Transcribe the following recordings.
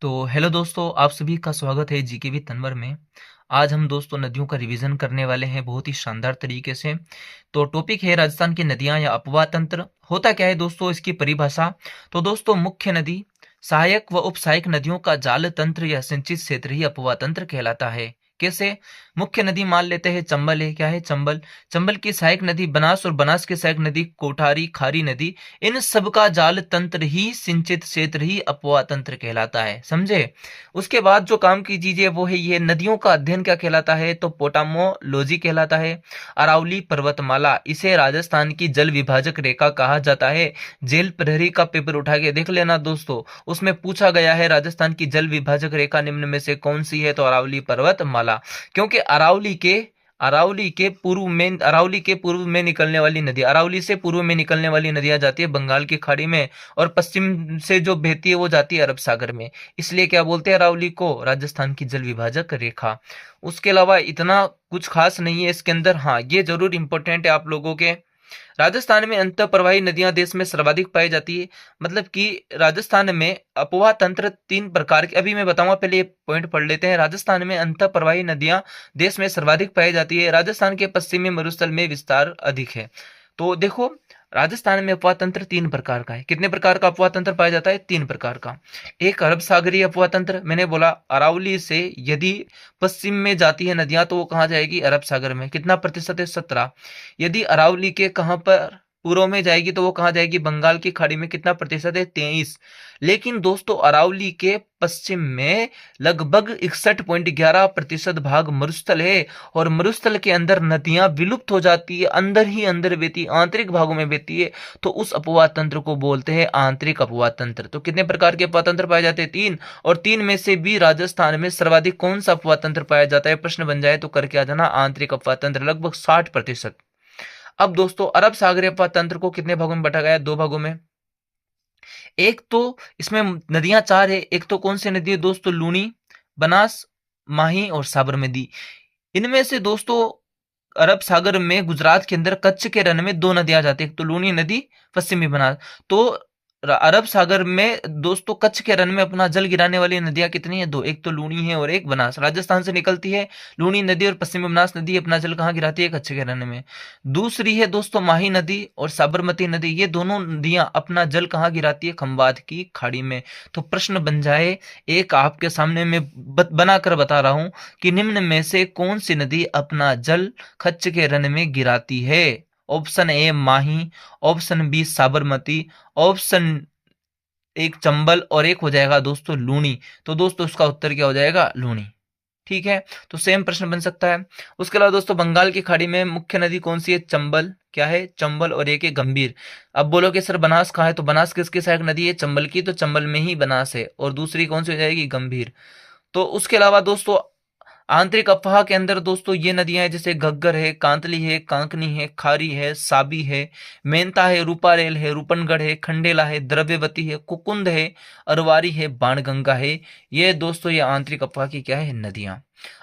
तो हेलो दोस्तों, आप सभी का स्वागत है जीके विद तनवर में। आज हम दोस्तों नदियों का रिवीजन करने वाले हैं बहुत ही शानदार तरीके से। तो टॉपिक है राजस्थान की नदियां या अपवाह तंत्र। होता क्या है दोस्तों, इसकी परिभाषा। तो दोस्तों मुख्य नदी, सहायक व उपसहायक नदियों का जाल तंत्र या सिंचित क्षेत्र ही अपवाह तंत्र कहलाता है। कैसे? मुख्य नदी मान लेते हैं चंबल है। क्या है? चंबल। चंबल की सहायक नदी बनास और बनास की सहायक नदी कोठारी, खारी नदी, इन सब का जाल तंत्र ही सिंचित क्षेत्र ही अपवाह तंत्र कहलाता है। समझे? उसके बाद जो काम की चीजें वो है ये नदियों का अध्ययन क्या कहलाता है, तो पोटामोलॉजी कहलाता है। अरावली पर्वतमाला, इसे राजस्थान की जल विभाजक रेखा कहा जाता है। जेल प्रहरी का पेपर उठा के देख लेना दोस्तों, उसमें पूछा गया है राजस्थान की जल विभाजक रेखा निम्न में से कौन सी है, तो अरावली पर्वतमाला। क्योंकि अरावली के पूर्व में निकलने वाली नदी, अरावली से पूर्व में निकलने वाली नदियां जाती है बंगाल की खाड़ी में, और पश्चिम से जो बहती है वो जाती है अरब सागर में। इसलिए क्या बोलते हैं अरावली को? राजस्थान की जल विभाजक रेखा। उसके अलावा इतना कुछ खास नहीं है इसके अंदर। हाँ, ये जरूर इंपॉर्टेंट है आप लोगों के। राजस्थान में अंतः प्रवाही नदियां देश में सर्वाधिक पाई जाती है। मतलब कि राजस्थान में अपवाह तंत्र तीन प्रकार के, अभी मैं बताऊंगा, पहले ये पॉइंट पढ़ लेते हैं। राजस्थान में अंतः प्रवाही नदियां देश में सर्वाधिक पाई जाती है। राजस्थान के पश्चिमी मरुस्थल में विस्तार अधिक है। तो देखो, राजस्थान में अपवाह तंत्र तीन प्रकार का है। कितने प्रकार का अपवाह तंत्र पाया जाता है? तीन प्रकार का। एक अरब सागरीय अपवाह तंत्र, मैंने बोला अरावली से यदि पश्चिम में जाती है नदियां तो वो कहाँ जाएगी? अरब सागर में। कितना प्रतिशत है? 17। यदि अरावली के कहां पर पूर्व में जाएगी तो वो कहां जाएगी? बंगाल की खाड़ी में। कितना प्रतिशत है? 23। लेकिन दोस्तों अरावली के पश्चिम में लगभग 61.11% भाग मरुस्थल है, और मरुस्थल के अंदर नदियां विलुप्त हो जाती है, अंदर ही अंदर बहती, आंतरिक भागों में बहती है। तो उस अपवाह तंत्र को बोलते हैं आंतरिक अपवाह तंत्र। तो कितने प्रकार के अपवाह तंत्र पाए जाते हैं? तीन। और तीन में से भी राजस्थान में सर्वाधिक कौन सा अपवाह तंत्र पाया जाता है? प्रश्न बन जाए तो करके आ जाना, आंतरिक अपवाह तंत्र, लगभग 60%। अब दोस्तों अरब सागरीय अपवाह तंत्र को कितने भागों में बांटा गया है? दो भागों में। एक तो इसमें नदियां चार है। एक तो कौन सी नदी है दोस्तों? लूनी, बनास, माही और साबरमती। इनमें से दोस्तों अरब सागर में गुजरात के अंदर कच्छ के रन में दो नदियां जाती है, एक तो लूनी नदी, पश्चिमी बनास। तो अरब सागर में दोस्तों कच्छ के रन में अपना जल गिराने वाली नदियां कितनी है? दो। एक तो लूनी है और एक बनास। राजस्थान से निकलती है लूनी नदी, और पश्चिमी बनास नदी अपना जल कहाँ गिराती है? कच्छ के रन में। दूसरी है दोस्तों माही नदी और साबरमती नदी, ये दोनों नदियां अपना जल कहाँ गिराती है? खंबात की खाड़ी में। तो प्रश्न बन जाए, एक आपके सामने मैं बनाकर बता रहा हूं कि निम्न में से कौन सी नदी अपना जल कच्छ के रन में गिराती है? Option A Mahi, option B Sabarmati, option एक चंबल, और एक हो जाएगा दोस्तों लूनी। तो दोस्तों उसका उत्तर क्या हो जाएगा? लूनी। ठीक है, तो सेम प्रश्न बन सकता है। उसके अलावा दोस्तों बंगाल की खाड़ी में मुख्य नदी कौन सी है? चंबल। क्या है? चंबल। और एक है गंभीर। अब बोलो कि सर बनास कहाँ है, तो बनास किसकी सहायक नदी है? चंबल की। तो चंबल में ही बनास है, और दूसरी कौन सी हो जाएगी? गंभीर। तो उसके अलावा दोस्तों आंतरिक अफवाह के अंदर दोस्तों ये नदियां हैं जैसे घग्गर है, कांतली है, कांकनी है, खारी है, साबी है, मेंता है, रूपारेल है, रूपनगढ़ है, खंडेला है, द्रव्यवती है, कुकुंद है, अरवारी है, बाणगंगा है। ये दोस्तों ये आंतरिक अफवाह की क्या है? नदियां।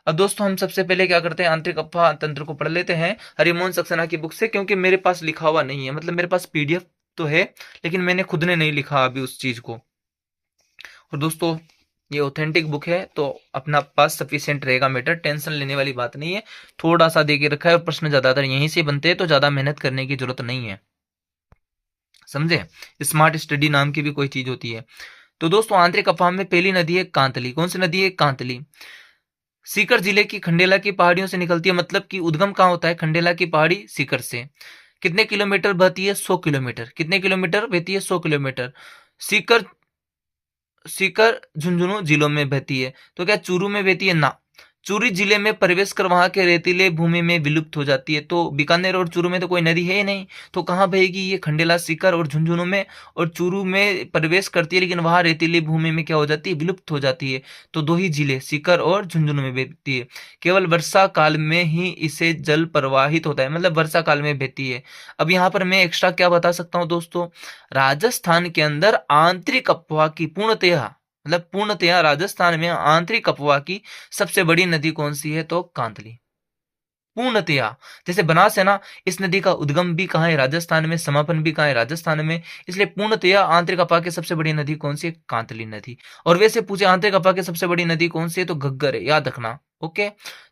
अब दोस्तों हम सबसे पहले क्या करते हैं, आंतरिक अफवाह तंत्र को पढ़ लेते हैं हरिमोहन सक्सेना की बुक से, क्योंकि मेरे पास लिखा हुआ नहीं है। मतलब मेरे पास पीडीएफ तो है, लेकिन मैंने खुद ने नहीं लिखा अभी उस चीज को। और दोस्तों ये ऑथेंटिक बुक है तो अपना पास सफिशिएंट रहेगा मैटर, टेंशन लेने वाली बात नहीं है। थोड़ा सा दे के रखा है और प्रश्न ज्यादातर यहीं से बनते हैं, तो ज्यादा मेहनत करने की जरूरत नहीं है। समझे? स्मार्ट स्टडी नाम की भी कोई चीज होती है। तो दोस्तों आंतरिक अफवाह में पहली नदी है कांतली। कौन सी नदी है? कांतली। सीकर जिले की खंडेला की पहाड़ियों से निकलती है। मतलब कि उद्गम कहाँ होता है? खंडेला की पहाड़ी, सीकर से। कितने किलोमीटर बहती है? 100 किलोमीटर। कितने किलोमीटर बहती है? 100 किलोमीटर। सीकर सीकर झुंझुनू जिलों में बहती है। तो क्या चूरू में बहती है? ना। चूरू जिले में प्रवेश कर वहां के रेतीले भूमि में विलुप्त हो जाती है। तो बीकानेर और चूरू में तो कोई नदी है ही नहीं, तो कहाँ बहेगी ये? खंडेला, सीकर और झुंझुनू में। और चूरू में प्रवेश करती है लेकिन वहां रेतीली भूमि में क्या हो जाती है? विलुप्त हो जाती है। तो दो ही जिले सीकर और झुंझुनू में बहती है। केवल वर्षा काल में ही इसे जल प्रवाहित होता है, मतलब वर्षा काल में बहती है। अब यहाँ पर मैं एक्स्ट्रा क्या बता सकता हूँ दोस्तों, राजस्थान के अंदर आंतरिक अफवाह की पूर्णतया, मतलब पूर्णतया राजस्थान में आंतरिक अफवाह की सबसे बड़ी नदी कौन सी है? तो कांतली। पूर्णतया। जैसे बनास है ना, इस नदी का उद्गम भी कहाँ है? राजस्थान में। समापन भी कहाँ है? राजस्थान में। इसलिए पूर्णतया आंतरिक अपार की सबसे बड़ी नदी कौन सी है? कांतली नदी। और वैसे पूछे आंतरिक अपार की सबसे बड़ी नदी कौन सी है, तो घग्गर है, याद रखना। ओके।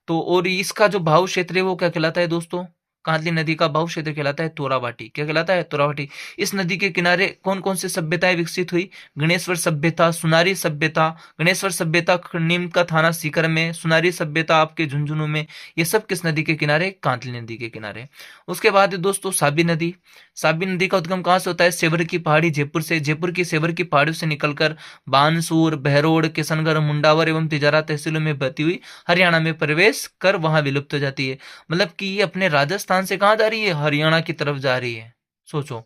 तो और इसका जो भाव क्षेत्र है वो क्या कहलाता है दोस्तों? कांतली नदी का भाव क्षेत्र कहलाता है तोराबाटी। क्या कहलाता है? तोराबाटी। इस नदी के किनारे कौन कौन सी सभ्यताएं विकसित हुई? गणेश्वर सभ्यता, सुनारी सभ्यता। गणेश्वर सभ्यता नीम का थाना सीकर में, सुनारी सभ्यता आपके झुंझुनू में। ये सब किस नदी के किनारे? कांतली नदी के किनारे। उसके बाद दोस्तों साबी नदी। साबी नदी का उद्गम कहाँ से होता है? सेवर की पहाड़ी, जयपुर से। जयपुर की सेवर की पहाड़ियों से निकलकर बानसूर, बहरोड, किशनगढ़, मुंडावर एवं तिजारा तहसीलों में बहती हुई हरियाणा में प्रवेश कर वहां विलुप्त हो जाती है। मतलब कि ये अपने राजस्थान से कहाँ जा रही है? हरियाणा की तरफ जा रही है। सोचो।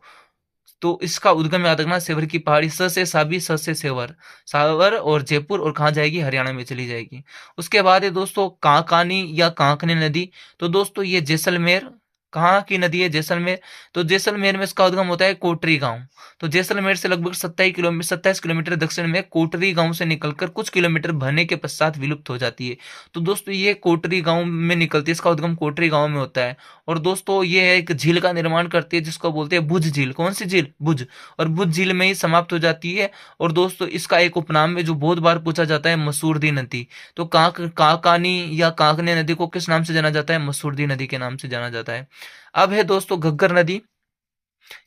तो इसका उद्गम याद रखना, सेवर की पहाड़ी। स से साबी, स से सेवर। सावर और जयपुर, और कहाँ जाएगी? हरियाणा में चली जाएगी। उसके बाद है दोस्तों कांकानी या कांकनी नदी। तो दोस्तों ये जैसलमेर, कहाँ की नदी है? जैसलमेर। तो जैसलमेर में इसका उद्गम होता है कोटरी गांव। तो जैसलमेर से लगभग 27 किलोमीटर दक्षिण में कोटरी गांव से निकलकर कुछ किलोमीटर बहने के पश्चात विलुप्त हो जाती है। तो दोस्तों ये कोटरी गांव में निकलती है, इसका उद्गम कोटरी गांव में होता है। और दोस्तों ये एक झील का निर्माण करती है जिसको बोलते हैं भुज झील। कौन सी झील? भुज। और भुज झील में ही समाप्त हो जाती है। और दोस्तों इसका एक उपनाम है जो बहुत बार पूछा जाता है, मसूरदी नदी। तो काकानी या काकने नदी को किस नाम से जाना जाता है? मसूरदी नदी के नाम से जाना जाता है। अब है दोस्तों घग्गर नदी।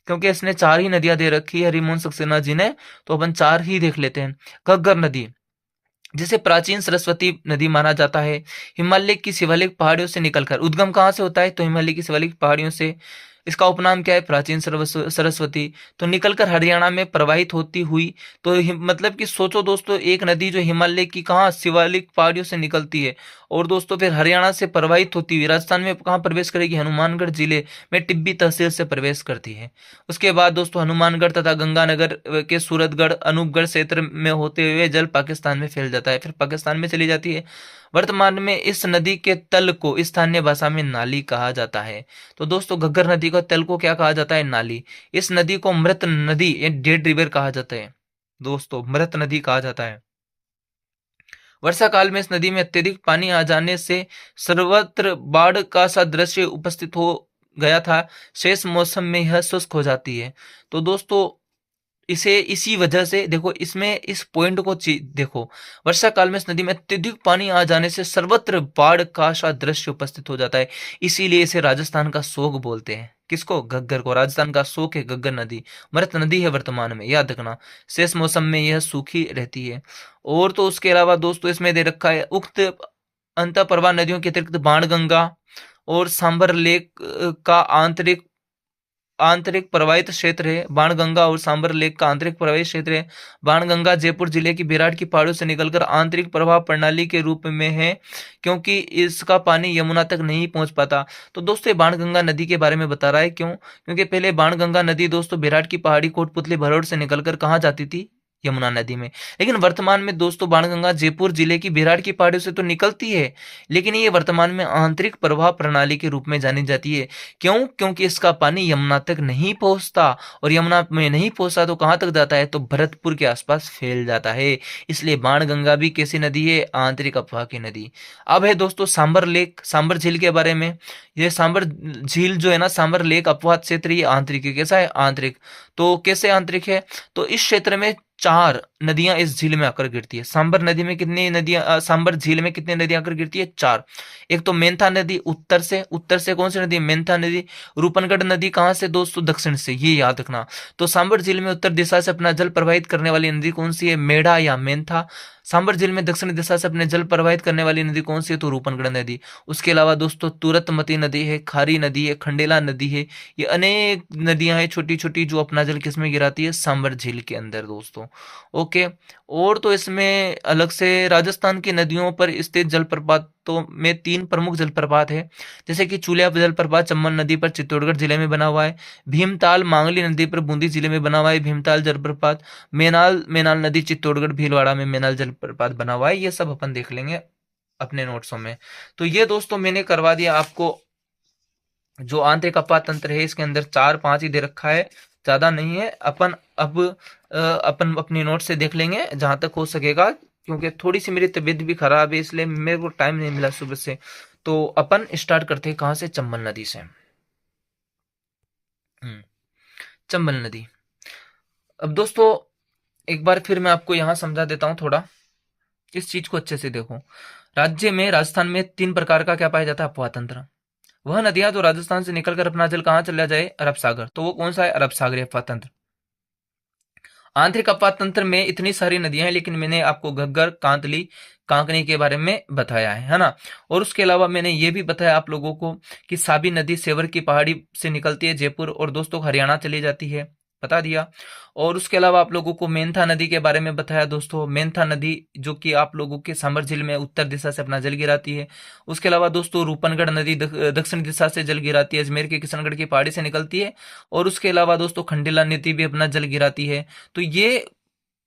क्योंकि इसने 4 ही नदियां दे रखी है हरिमोहन सक्सेना जी ने, तो अपन 4 ही देख लेते हैं। घग्गर नदी जिसे प्राचीन सरस्वती नदी माना जाता है, हिमालय की शिवालिक पहाड़ियों से निकलकर उद्गम कहाँ से होता है? तो हिमालय की शिवालिक पहाड़ियों से। इसका उपनाम क्या है? प्राचीन सरस्वती। तो निकलकर हरियाणा में प्रवाहित होती हुई, तो मतलब कि सोचो दोस्तों, एक नदी जो हिमालय की कहाँ शिवालिक पहाड़ियों से निकलती है, और दोस्तों फिर हरियाणा से प्रवाहित होती हुई राजस्थान में कहाँ प्रवेश करेगी? हनुमानगढ़ जिले में टिब्बी तहसील से प्रवेश करती है। उसके बाद दोस्तों हनुमानगढ़ तथा गंगानगर के सूरतगढ़, अनूपगढ़ क्षेत्र में होते हुए जल पाकिस्तान में फैल जाता है, फिर पाकिस्तान में चली जाती है। वर्तमान में इस नदी के तल को स्थानीय भाषा में नाली कहा जाता है। तो दोस्तों घग्गर नदी का तल को क्या कहा जाता है? नाली। इस नदी को मृत नदी या डेड रिवर कहा जाता है। दोस्तों मृत नदी कहा जाता है। वर्षा काल में इस नदी में अत्यधिक पानी आ जाने से सर्वत्र बाढ़ का सा दृश्य उपस्थित हो गया था। शेष मौसम में यह शुष्क हो जाती है। तो दोस्तों इसे इसी वजह से देखो, इसमें इस पॉइंट को देखो, वर्षा काल में इस नदी में अत्यधिक पानी आ जाने से सर्वत्र बाढ़ का सा दृश्य उपस्थित हो जाता है। इसीलिए इसे राजस्थान का शोक बोलते हैं। किसको? घग्गर को। राजस्थान का शोक है घग्गर नदी। मृत नदी है वर्तमान में, याद रखना। शेष मौसम में यह सूखी रहती है। और तो उसके अलावा दोस्तों इसमें दे रखा है उक्त अंतः प्रवाह नदियों के अतिरिक्त बाणगंगा और सांबर लेक का आंतरिक आंतरिक प्रवाहित क्षेत्र है। बाणगंगा और सांबर लेक का आंतरिक प्रवाहित क्षेत्र है। बाणगंगा जयपुर जिले की बेराट की पहाड़ियों से निकलकर आंतरिक प्रवाह प्रणाली के रूप में है, क्योंकि इसका पानी यमुना तक नहीं पहुंच पाता। तो दोस्तों बाणगंगा नदी के बारे में बता रहा है, क्यों? क्योंकि पहले बाणगंगा नदी दोस्तों बेराट की पहाड़ी, कोटपुतली, भरौड़ से निकलकर कहाँ जाती थी? यमुना नदी में। लेकिन वर्तमान में दोस्तों बाणगंगा जयपुर जिले की बेराट की पहाड़ियों से तो निकलती है, लेकिन ये वर्तमान में आंतरिक प्रवाह प्रणाली के रूप में जानी जाती है। क्यों? क्योंकि इसका पानी यमुना तक नहीं पहुंचता, और यमुना में नहीं पहुंचता तो कहां तक जाता है? तो भरतपुर के आसपास फैल जाता है। इसलिए बाणगंगा भी कैसी नदी है? आंतरिक अफवाह की नदी। अब है दोस्तों सांबर लेक, सांबर झील के बारे में। ये सांबर झील जो है ना, सांबर लेक अपवाह क्षेत्र, ये आंतरिक है। कैसा है? आंतरिक। तो कैसे आंतरिक है? तो इस क्षेत्र में 4 नदियां इस झील में आकर गिरती है। सांबर नदी में कितनी नदियां, सांबर झील में कितनी नदियां आकर गिरती है? 4। एक तो मेंथा नदी उत्तर से, उत्तर से कौन सी नदी? मेंथा नदी। रूपनगढ़ नदी कहां से दोस्तों? दक्षिण से, ये याद रखना। तो सांबर झील में उत्तर दिशा से अपना जल प्रवाहित करने वाली नदी कौन सी है? मेढ़ा या मेंथा। सांबर झील में दक्षिण दिशा से अपने जल प्रवाहित करने वाली नदी कौन सी है? तो रूपनगढ़ नदी। उसके अलावा दोस्तों तुरतमती नदी है, खारी नदी है, खंडेला नदी है। ये अनेक नदियां हैं छोटी छोटी जो अपना जल किसमें गिराती है? सांबर झील के अंदर दोस्तों। ओके। और तो इसमें अलग से राजस्थान की नदियों पर स्थित जलप्रपातों में 3 प्रमुख जलप्रपात है, जैसे कि चूलिया जलप्रपात चंबल नदी पर चित्तौड़गढ़ जिले में बना हुआ है। भीमताल मांगली नदी पर बूंदी जिले में बना हुआ है भीमताल जलप्रपात। मेनाल नदी चित्तौड़गढ़ भीलवाड़ा में मेनाल जलप्रपात बना हुआ है। ये सब अपन देख लेंगे अपने नोट्सों में। तो ये दोस्तों मैंने करवा दिया आपको, जो आंतरिक अपात तंत्र है इसके अंदर 4-5 ही दे रखा है, ज्यादा नहीं है। अपन अब अपन अपनी नोट से देख लेंगे जहां तक हो सकेगा, क्योंकि थोड़ी सी मेरी तबीयत भी खराब है, इसलिए मेरे को टाइम नहीं मिला सुबह से। तो अपन स्टार्ट करते हैं कहाँ से, चंबल नदी से। चंबल नदी। अब दोस्तों एक बार फिर मैं आपको यहाँ समझा देता हूँ थोड़ा, इस चीज को अच्छे से देखो। राज्य में, राजस्थान में 3 प्रकार का क्या पाया जाता है, अपवाह तंत्र। वह नदियां जो राजस्थान से निकलकर अपना जल कहाँ चला जाए, अरब सागर, तो वो कौन सा है, अरब सागरीय अपवाह तंत्र। आंतरिक अपवाह तंत्र में इतनी सारी नदियां हैं, लेकिन मैंने आपको घग्गर, कांतली, कांकनी के बारे में बताया है ना। और उसके अलावा मैंने ये भी बताया आप लोगों को कि साबी नदी सेवर की पहाड़ी से निकलती है जयपुर और दोस्तों हरियाणा चली जाती है, बता दिया। और उसके अलावा आप लोगों को मेंथा नदी के बारे में बताया दोस्तों। मेंथा नदी जो कि आप लोगों के सामर झील में उत्तर दिशा से अपना जल गिराती है। उसके अलावा दोस्तों रूपनगढ़ नदी दक्षिण दिशा से जल गिराती है, अजमेर के किशनगढ़ की पहाड़ी से निकलती है। और उसके अलावा दोस्तों खंडेला नदी भी अपना जल गिराती है। तो ये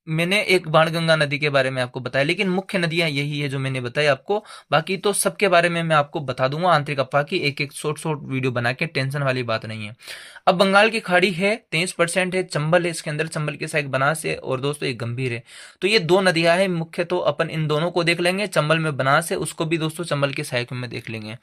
मैंने एक बाणगंगा नदी के बारे में आपको बताया, लेकिन मुख्य नदियां यही है जो मैंने बताई आपको। बाकी तो सबके बारे में मैं आपको बता दूंगा आंतरिक अपवाह की एक एक शॉर्ट शॉर्ट वीडियो बना के, टेंशन वाली बात नहीं है। अब बंगाल की खाड़ी है, 23% है, चंबल है इसके अंदर, चंबल के सहायक बनास है और दोस्तों एक गंभीर है। तो ये 2 नदियां हैं मुख्य, तो अपन इन दोनों को देख लेंगे। चंबल में बनास है, उसको भी दोस्तों चंबल के सहायक में देख लेंगे।